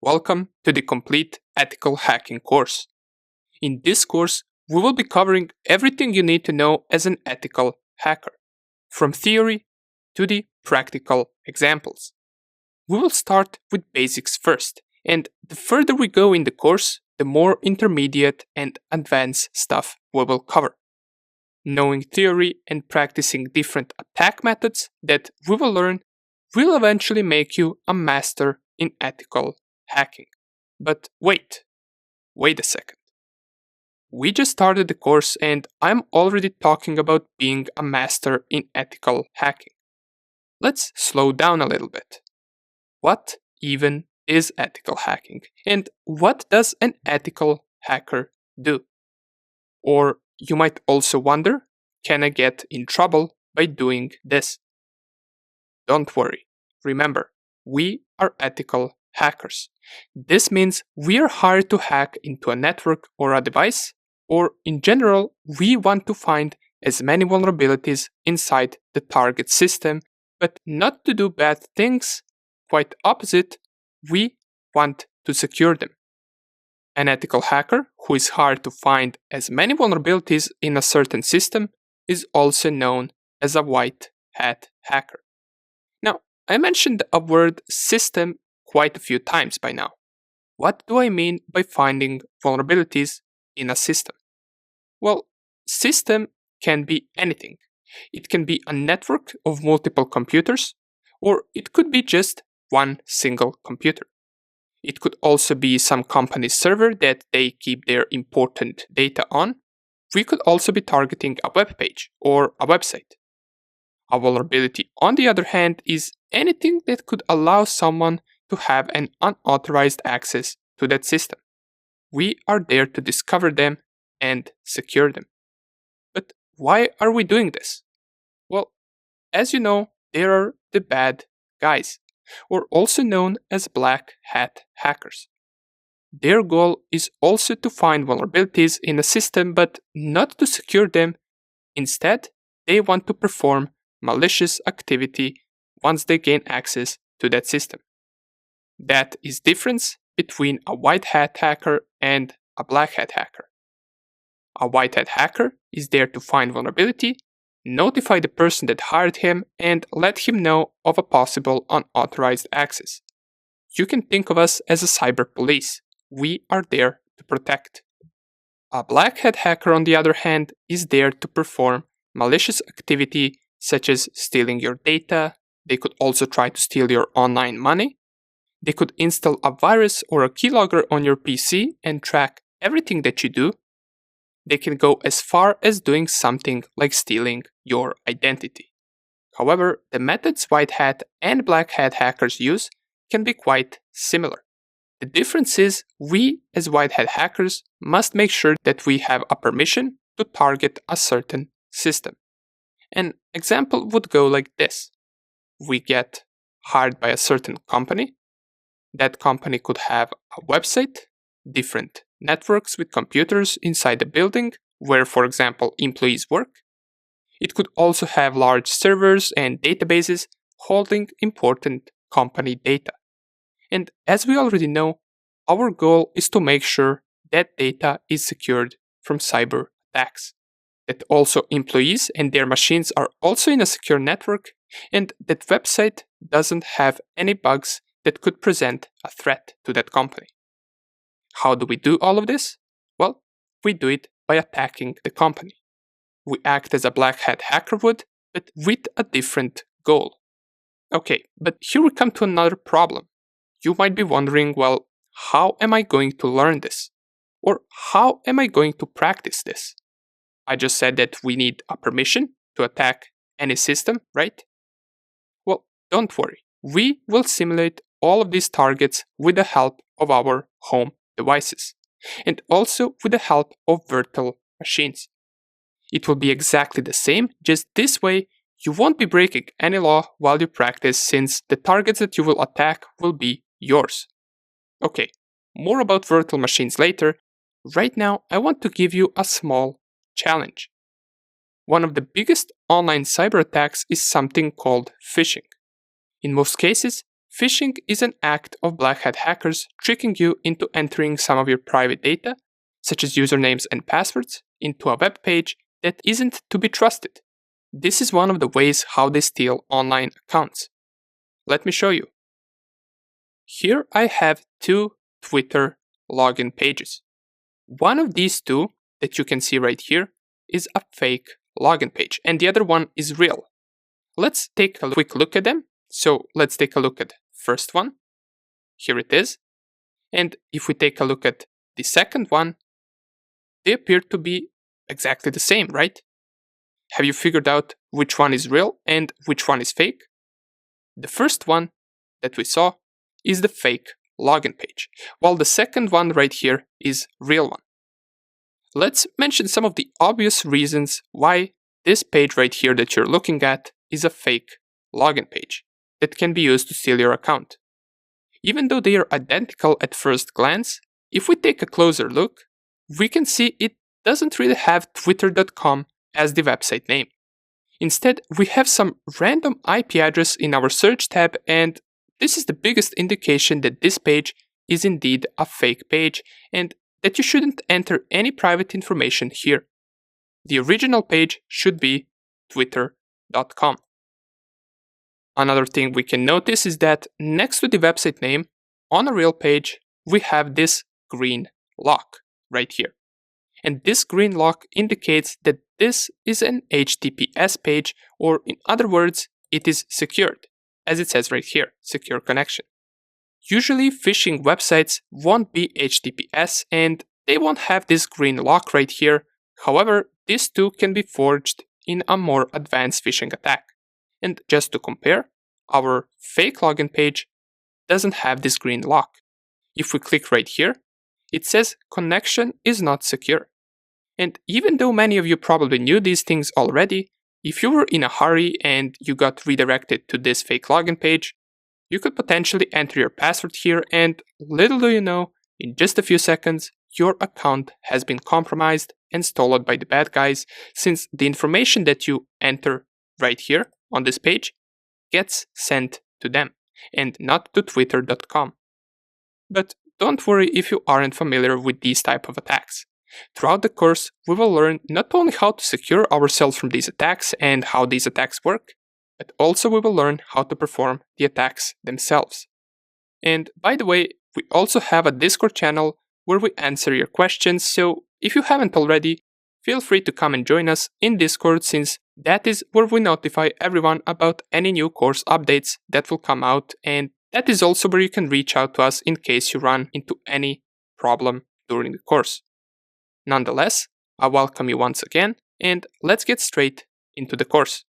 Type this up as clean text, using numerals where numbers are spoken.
Welcome to the Complete Ethical Hacking course. In this course, we will be covering everything you need to know as an ethical hacker, from theory to the practical examples. We will start with basics first, and the further we go in the course, the more intermediate and advanced stuff we will cover. Knowing theory and practicing different attack methods that we will learn will eventually make you a master in ethical hacking. But wait a second. We just started the course and I'm already talking about being a master in ethical hacking. Let's slow down a little bit. What even is ethical hacking? And what does an ethical hacker do? Or you might also wonder, can I get in trouble by doing this? Don't worry. Remember, we are ethical hackers. This means we are hired to hack into a network or a device, or in general, we want to find as many vulnerabilities inside the target system, but not to do bad things. Quite opposite, we want to secure them. An ethical hacker who is hired to find as many vulnerabilities in a certain system is also known as a white hat hacker. Now, I mentioned a word system quite a few times by now. What do I mean by finding vulnerabilities in a system? Well, system can be anything. It can be a network of multiple computers, or it could be just one single computer. It could also be some company's server that they keep their important data on. We could also be targeting a web page or a website. A vulnerability, on the other hand, is anything that could allow someone to have an unauthorized access to that system. We are there to discover them and secure them. But why are we doing this? Well, as you know, there are the bad guys, or also known as black hat hackers. Their goal is also to find vulnerabilities in a system, but not to secure them. Instead, they want to perform malicious activity once they gain access to that system. That is the difference between a white hat hacker and a black hat hacker. A white hat hacker is there to find vulnerability, notify the person that hired him, and let him know of a possible unauthorized access. You can think of us as a cyber police. We are there to protect. A black hat hacker, on the other hand, is there to perform malicious activity such as stealing your data. They could also try to steal your online money. They could install a virus or a keylogger on your PC and track everything that you do. They can go as far as doing something like stealing your identity. However, the methods white hat and black hat hackers use can be quite similar. The difference is we as white hat hackers must make sure that we have a permission to target a certain system. An example would go like this. We get hired by a certain company. That company could have a website, different networks with computers inside the building where, for example, employees work. It could also have large servers and databases holding important company data. And as we already know, our goal is to make sure that data is secured from cyber attacks, that also employees and their machines are also in a secure network, and that website doesn't have any bugs that could present a threat to that company. How do we do all of this? Well, we do it by attacking the company. We act as a black hat hacker would, but with a different goal. Okay, but here we come to another problem. You might be wondering, well, how am I going to learn this? Or how am I going to practice this? I just said that we need a permission to attack any system, right? Well, don't worry. We will simulate all of these targets with the help of our home devices, and also with the help of virtual machines. It will be exactly the same, just this way you won't be breaking any law while you practice, since the targets that you will attack will be yours. Okay, more about virtual machines later. Right now, I want to give you a small challenge. One of the biggest online cyber attacks is something called phishing. In most cases, Phishing is an act of black hat hackers tricking you into entering some of your private data, such as usernames and passwords, into a web page that isn't to be trusted. This is one of the ways how they steal online accounts. Let me show you. Here I have two Twitter login pages. One of these two that you can see right here is a fake login page, and the other one is real. Let's take a quick look at them. So let's take a look at the first one. Here it is. And if we take a look at the second one, they appear to be exactly the same, right? Have you figured out which one is real and which one is fake? The first one that we saw is the fake login page, while the second one right here is real one. Let's mention some of the obvious reasons why this page right here that you're looking at is a fake login page that can be used to steal your account. Even though they are identical at first glance, if we take a closer look, we can see it doesn't really have twitter.com as the website name. Instead, we have some random IP address in our search tab, and this is the biggest indication that this page is indeed a fake page and that you shouldn't enter any private information here. The original page should be twitter.com. Another thing we can notice is that next to the website name, on a real page, we have this green lock right here. And this green lock indicates that this is an HTTPS page, or in other words, it is secured, as it says right here, secure connection. Usually phishing websites won't be HTTPS and they won't have this green lock right here. However, this too can be forged in a more advanced phishing attack. And just to compare, our fake login page doesn't have this green lock. If we click right here, it says connection is not secure. And even though many of you probably knew these things already, if you were in a hurry and you got redirected to this fake login page, you could potentially enter your password here, and little do you know, in just a few seconds, your account has been compromised and stolen by the bad guys, since the information that you enter right here on this page gets sent to them and not to twitter.com. But don't worry if you aren't familiar with these type of attacks. Throughout the course, we will learn not only how to secure ourselves from these attacks and how these attacks work, but also we will learn how to perform the attacks themselves. And by the way, we also have a Discord channel where we answer your questions, so if you haven't already, feel free to come and join us in Discord, since that is where we notify everyone about any new course updates that will come out, and that is also where you can reach out to us in case you run into any problem during the course. Nonetheless, I welcome you once again, and let's get straight into the course.